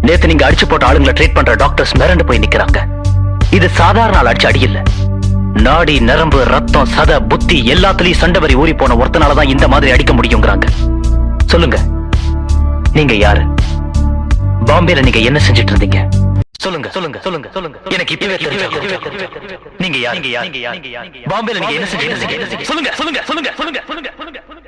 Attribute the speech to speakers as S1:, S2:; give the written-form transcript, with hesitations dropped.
S1: நேத்து நீங்க அடிச்சு போட்ட ஆளுங்களை ட்ரீட் பண்ற டாக்டர்ஸ் மிரண்டு போய் நிக்கிறாங்க. இது சாதாரண ஆள் அடிச்ச அடி இல்ல. நாடி, நரம்பு, ரத்தம், சத, புத்தி எல்லாத்துலயும் சண்டவரி ஊறி போன ஒருத்தனாலதான் இந்த மாதிரி அடிக்க முடியுங்கிறாங்க. சொல்லுங்க, நீங்க யாரு? பாம்பேல நீங்க என்ன செஞ்சிட்டு இருந்தீங்க? சொல்லுங்க சொல்லுங்க சொல்லுங்க சொல்லுங்க. எனக்கு இப்பவே தெரியும். நீங்க யாரு? பாம்பேல நீங்க என்ன செஞ்சிட்டு இருந்தீங்க? சொல்லுங்க சொல்லுங்க சொல்லுங்க சொல்லுங்க சொல்லுங்க.